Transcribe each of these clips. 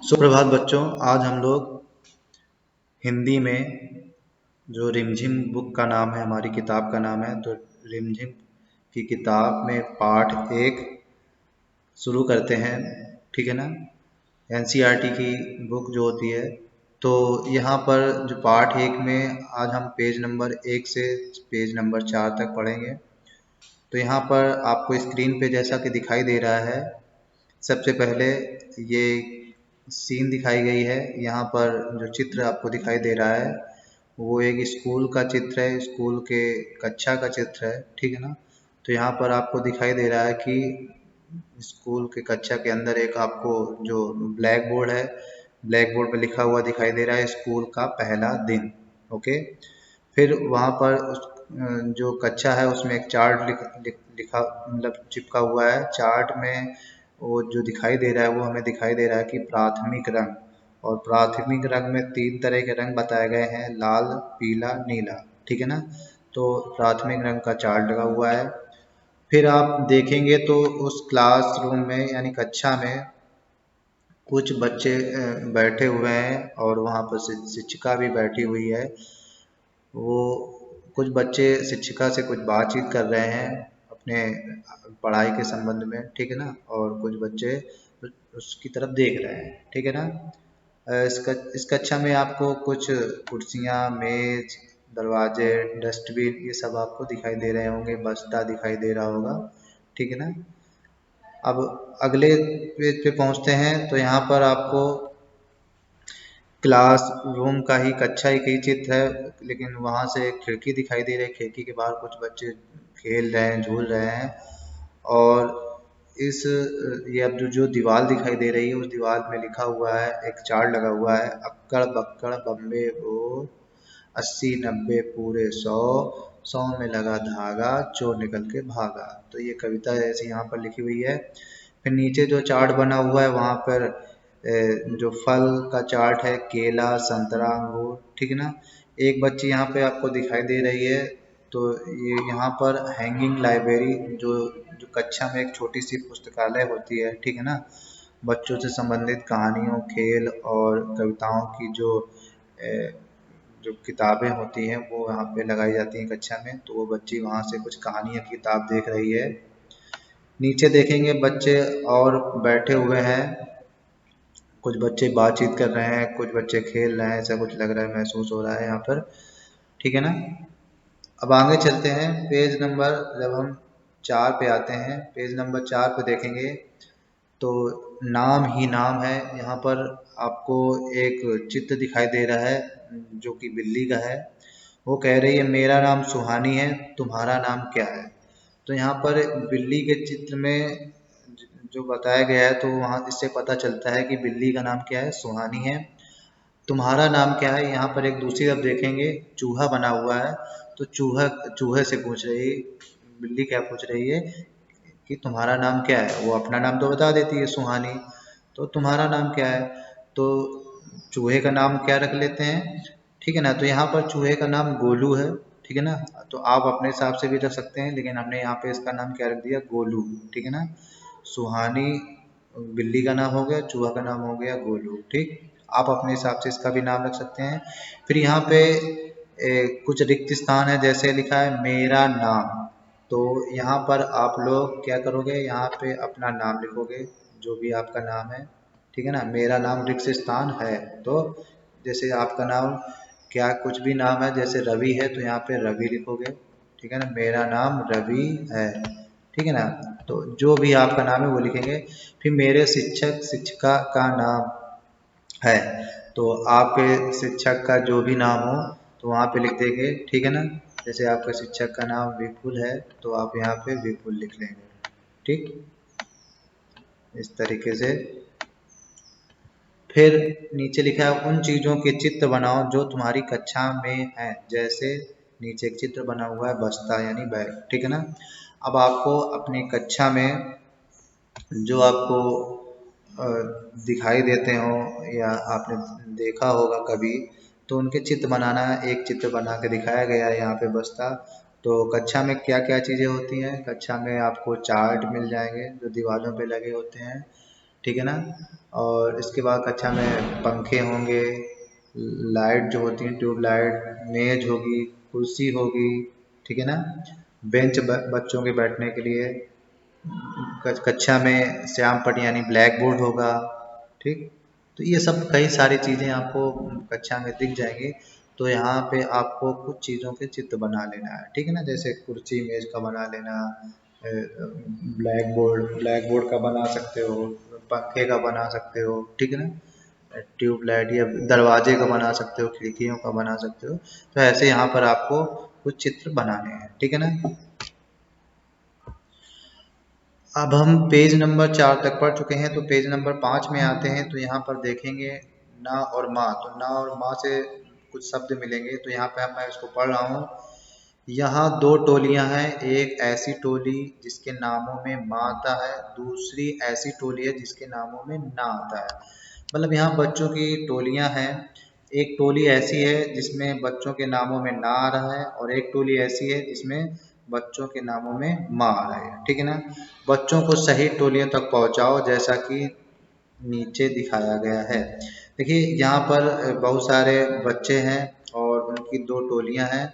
सुप्रभात बच्चों। आज हम लोग हिंदी में जो रिमझिम बुक का नाम है, हमारी किताब का नाम है, तो रिमझिम की किताब में पाठ 1 शुरू करते हैं। ठीक है ना। एनसीईआरटी की बुक जो होती है, तो यहाँ पर जो पाठ 1 में आज हम पेज नंबर 1 से पेज नंबर 4 तक पढ़ेंगे। तो यहाँ पर आपको स्क्रीन पे जैसा कि दिखाई दे रहा है, सबसे पहले ये सीन दिखाई गई है। यहाँ पर जो चित्र आपको दिखाई दे रहा है वो एक स्कूल का चित्र है, स्कूल के कक्षा का चित्र है। ठीक है ना। तो यहाँ पर आपको दिखाई दे रहा है कि स्कूल के कक्षा के अंदर एक आपको जो ब्लैक बोर्ड है, ब्लैक बोर्ड पे लिखा हुआ दिखाई दे रहा है स्कूल का पहला दिन। ओके। फिर वहाँ पर जो कक्षा है उसमें एक चार्ट लिखा मतलब चिपका हुआ है। चार्ट में वो जो दिखाई दे रहा है वो हमें दिखाई दे रहा है कि प्राथमिक रंग, और प्राथमिक रंग में 3 तरह के रंग बताए गए हैं, लाल, पीला, नीला। ठीक है ना। तो प्राथमिक रंग का चार्ट लगा हुआ है। फिर आप देखेंगे तो उस क्लासरूम में यानी कक्षा में कुछ बच्चे बैठे हुए हैं और वहाँ पर शिक्षिका भी बैठी हुई है। वो कुछ बच्चे शिक्षिका से कुछ बातचीत कर रहे हैं अपने पढ़ाई के संबंध में। ठीक है ना। और कुछ बच्चे उसकी तरफ देख रहे हैं। ठीक है ना। इस कक्षा में आपको कुछ कुर्सियाँ, मेज, दरवाजे, डस्टबिन ये सब आपको दिखाई दे रहे होंगे, बस्ता दिखाई दे रहा होगा। ठीक है ना। अब अगले पेज पे पहुँचते हैं तो यहाँ पर आपको क्लास रूम का ही कक्षा ही कई चित्र है, लेकिन वहाँ से एक खिड़की दिखाई दे रही है। खिड़की के बाहर कुछ बच्चे खेल रहे हैं, झूल रहे हैं। और इस ये अब जो दीवार दिखाई दे रही है उस दीवार में लिखा हुआ है, एक चार्ट लगा हुआ है, अक्कड़ बक्कड़ बम्बे बोल, 80 90 पूरे 100, 100 में लगा धागा, चोर निकल के भागा। तो ये कविता ऐसी यहाँ पर लिखी हुई है। फिर नीचे जो चार्ट बना हुआ है वहाँ पर जो फल का चार्ट है, केला, संतरा, अंगूर। ठीक है ना। एक बच्ची यहाँ पे आपको दिखाई दे रही है। तो ये यहाँ पर हैंगिंग लाइब्रेरी जो जो कक्षा में एक छोटी सी पुस्तकालय होती है। ठीक है ना। बच्चों से संबंधित कहानियों, खेल और कविताओं की जो किताबें होती हैं वो यहाँ पे लगाई जाती हैं कक्षा में। तो वो बच्ची वहाँ से कुछ कहानियाँ की किताब देख रही है। नीचे देखेंगे बच्चे और बैठे हुए हैं, कुछ बच्चे बातचीत कर रहे हैं, कुछ बच्चे खेल रहे हैं, ऐसा कुछ लग रहा है, महसूस हो रहा है यहाँ पर। ठीक है ना। अब आगे चलते हैं। पेज नंबर जब हम 4 पे आते हैं, पेज नंबर 4 पे देखेंगे तो नाम ही नाम है। यहाँ पर आपको एक चित्र दिखाई दे रहा है जो कि बिल्ली का है। वो कह रही है मेरा नाम सुहानी है, तुम्हारा नाम क्या है। तो यहाँ पर बिल्ली के चित्र में जो बताया गया है तो वहाँ इससे पता चलता है कि बिल्ली का नाम क्या है, सुहानी है। तुम्हारा नाम क्या है, यहाँ पर एक दूसरी तरफ देखेंगे चूहा बना हुआ है। तो चूहे से पूछ रही है, बिल्ली क्या पूछ रही है कि तुम्हारा नाम क्या है। वो अपना नाम तो बता देती है, सुहानी। तो तुम्हारा नाम क्या है, तो चूहे का नाम क्या रख लेते हैं। ठीक है ना। तो यहाँ पर चूहे का नाम गोलू है। ठीक है ना। तो आप अपने हिसाब से भी रख सकते हैं, लेकिन हमने यहाँ पे इसका नाम क्या रख दिया, गोलू। ठीक है ना। सुहानी बिल्ली का नाम हो गया, चूहा का नाम हो गया गोलू। ठीक। आप अपने हिसाब से इसका भी नाम रख सकते हैं। फिर यहाँ पे कुछ रिक्त स्थान है, जैसे लिखा है मेरा नाम। तो यहाँ पर आप लोग क्या करोगे, यहाँ पे अपना नाम लिखोगे, जो भी आपका नाम है। ठीक है ना। मेरा नाम रिक्त स्थान है, तो जैसे आपका नाम क्या कुछ भी नाम है, जैसे रवि है तो यहाँ पे रवि लिखोगे। ठीक है ना। मेरा नाम रवि है। ठीक है ना। तो जो भी आपका नाम है वो लिखेंगे। फिर मेरे शिक्षक शिक्षिका का नाम है, तो आपके शिक्षक का जो भी नाम हो तो वहाँ पे लिख देंगे। ठीक है ना। जैसे आपके शिक्षक का नाम विपुल है तो आप यहाँ पे विपुल लिख लेंगे। ठीक। इस तरीके से फिर नीचे लिखा है उन चीज़ों के चित्र बनाओ जो तुम्हारी कक्षा में है। जैसे नीचे एक चित्र बना हुआ है बस्ता यानी बैग। ठीक है ना। अब आपको अपनी कक्षा में जो आपको दिखाई देते हो या आपने देखा होगा कभी, तो उनके चित्र बनाना है। एक चित्र बना के दिखाया गया है यहाँ पे बस्ता। तो कक्षा में क्या क्या चीज़ें होती हैं, कक्षा में आपको चार्ट मिल जाएंगे जो दीवारों पे लगे होते हैं। ठीक है ना। और इसके बाद कक्षा में पंखे होंगे, लाइट जो होती है ट्यूब लाइट, मेज होगी, कुर्सी होगी, ठीक है ना। बेंच बच्चों के बैठने के लिए, कक्षा में श्याम पट्ट यानी ब्लैक बोर्ड होगा, ठीक। तो ये सब कई सारी चीज़ें आपको कक्षा में दिख जाएंगी। तो यहाँ पे आपको कुछ चीज़ों के चित्र बना लेना है, ठीक है ना। जैसे कुर्सी मेज का बना लेना, ब्लैक बोर्ड का बना सकते हो, पंखे का बना सकते हो, ठीक है ना। ट्यूबलाइट या दरवाजे का बना सकते हो, खिड़कियों का बना सकते हो। तो ऐसे यहाँ पर आपको कुछ चित्र बनाने हैं, ठीक है ना। अब हम पेज नंबर 4 तक पढ़ चुके हैं, तो पेज नंबर 5 में आते हैं। तो यहाँ पर देखेंगे ना और माँ, तो ना और माँ से कुछ शब्द मिलेंगे। तो यहाँ पे मैं इसको पढ़ रहा हूँ। यहाँ दो टोलियां हैं, एक ऐसी टोली जिसके नामों में माँ आता है, दूसरी ऐसी टोली है जिसके नामों में ना आता है। मतलब यहाँ बच्चों की टोलियां हैं। एक टोली ऐसी है जिसमें बच्चों के नामों में ना आ रहा है, और एक टोली ऐसी है जिसमें बच्चों के नामों में माँ आ रहा है, ठीक है ना। बच्चों को सही टोलियों तक पहुँचाओ जैसा कि नीचे दिखाया गया है। देखिए यहाँ पर बहुत सारे बच्चे हैं और उनकी दो टोलियां हैं।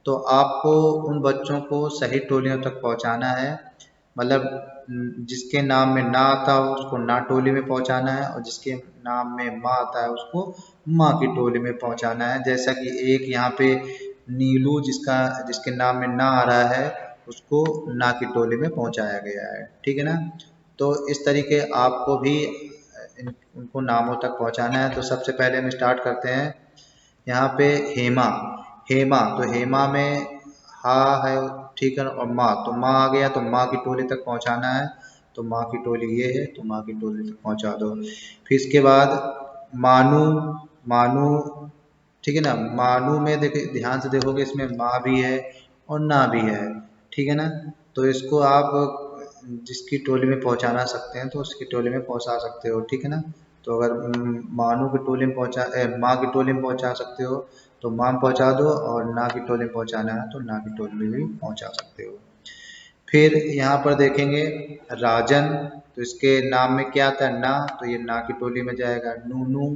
तो आपको उन बच्चों को सही टोलियों तक पहुंचाना है। मतलब जिसके नाम में ना आता हो उसको ना टोली में पहुंचाना है, और जिसके नाम में माँ आता है उसको माँ की टोली में पहुंचाना है। जैसा कि एक यहाँ पे नीलू जिसके नाम में ना आ रहा है उसको ना की टोली में पहुंचाया गया है, ठीक है ना। तो इस तरीके आपको भी उनको नामों तक पहुंचाना है। तो सबसे पहले हम स्टार्ट करते हैं। यहाँ पे हेमा, हेमा, तो हेमा में हा है, ठीक है, और माँ, तो माँ आ गया, तो माँ की टोली तक पहुँचाना है। तो माँ की टोली ये है, तो माँ की टोली तक पहुँचा दो। फिर इसके बाद मानू, मानू, ठीक है ना। मानू में देखिए ध्यान से देखोगे इसमें माँ भी है और ना भी है, ठीक है ना। तो इसको आप जिसकी टोली में पहुंचाना सकते हैं तो उसकी टोली में पहुंचा सकते हो, ठीक है ना। तो अगर मानू की टोली में माँ की टोली में पहुंचा सकते हो तो माँ में पहुंचा दो, और ना की टोली में पहुंचाना है तो ना की टोली में भी पहुंचा सकते हो। फिर यहाँ पर देखेंगे राजन, तो इसके नाम में क्या आता है ना, तो ये ना की टोली में जाएगा। नूनू,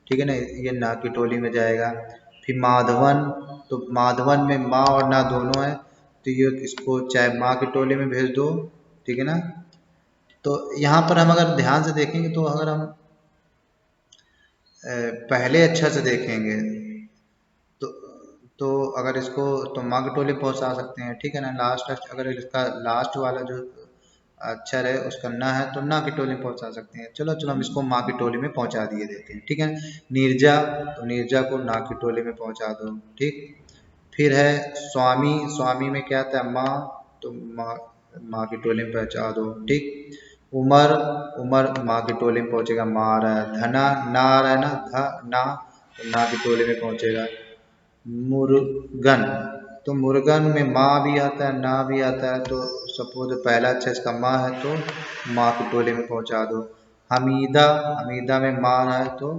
ठीक है ना, ये ना की टोली में जाएगा। फिर माधवन, तो माधवन में माँ और ना दोनों है, तो ये इसको चाहे माँ की टोली में भेज दो, ठीक है ना। तो यहाँ पर हम अगर ध्यान से देखेंगे तो अगर हम पहले अच्छा से देखेंगे तो अगर इसको तो माँ की टोली पहुँचा सकते हैं, ठीक है ना। लास्ट अगर इसका लास्ट वाला जो अक्षर है उसका ना है तो ना की टोली में पहुँचा सकते हैं। चलो चलो हम इसको माँ की टोली में पहुँचा दिए देते हैं, ठीक है। नीरजा, तो नीरजा को ना की टोली में पहुँचा दो, ठीक। फिर है स्वामी, स्वामी में क्या आता है माँ, तो माँ की टोली में पहुँचा दो, ठीक। उमर, उमर माँ की टोली में पहुँचेगा, माँ आ रहा है। धना, ना आ रहा है ना, ना, तो ना की टोली में पहुँचेगा। मुर्गन, तो मुर्गन में माँ भी आता है ना भी आता है, तो सपोज पहला अक्षर इसका माँ है तो माँ की टोली में पहुँचा दो। हमीदा, हमीदा में माँ है तो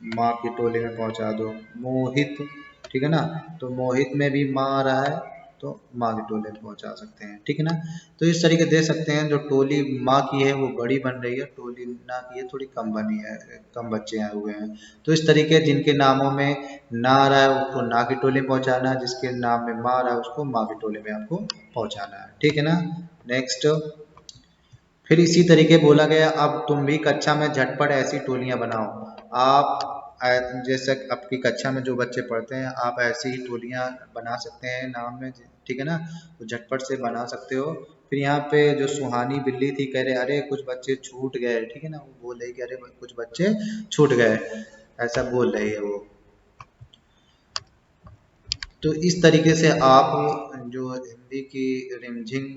माँ की टोली में पहुँचा दो। मोहित, ठीक है ना, तो मोहित में भी माँ आ रहा है तो माँ की टोली में पहुँचा सकते हैं, ठीक है ना। तो इस तरीके दे सकते हैं। जो टोली माँ की है वो बड़ी बन रही है, टोली ना की है थोड़ी कम बनी है, कम बच्चे आए हुए हैं। तो इस तरीके जिनके नामों में ना आ रहा है उसको ना की टोली में पहुँचाना है, जिसके नाम में माँ आ रहा है उसको माँ की टोली में आपको पहुँचाना है, ठीक है ना। नेक्स्ट, फिर इसी तरीके बोला गया अब तुम भी कक्षा में झटपट ऐसी टोलियां बनाओ। आप जैसे आपकी कक्षा में जो बच्चे पढ़ते हैं आप ऐसी ही टोलियां बना सकते हैं नाम में, ठीक है ना। तो झटपट से बना सकते हो। फिर यहाँ पे जो सुहानी बिल्ली थी कह रहे अरे कुछ बच्चे छूट गए, ठीक है ना, वो बोल रही कि अरे कुछ बच्चे छूट गए, ऐसा बोल रही है वो। तो इस तरीके से आप जो हिंदी की रिमझिम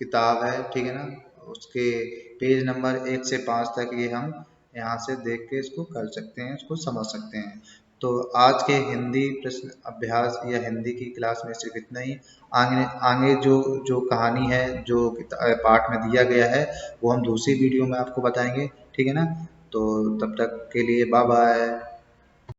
किताब है, ठीक है ना, उसके पेज नंबर 1 से 5 तक ये हम यहाँ से देख के इसको कर सकते हैं, इसको समझ सकते हैं। तो आज के हिंदी प्रश्न अभ्यास या हिंदी की क्लास में सिर्फ इतना ही। आगे आगे जो जो कहानी है जो पाठ में दिया गया है वो हम दूसरी वीडियो में आपको बताएंगे, ठीक है ना। तो तब तक के लिए बाय बाय।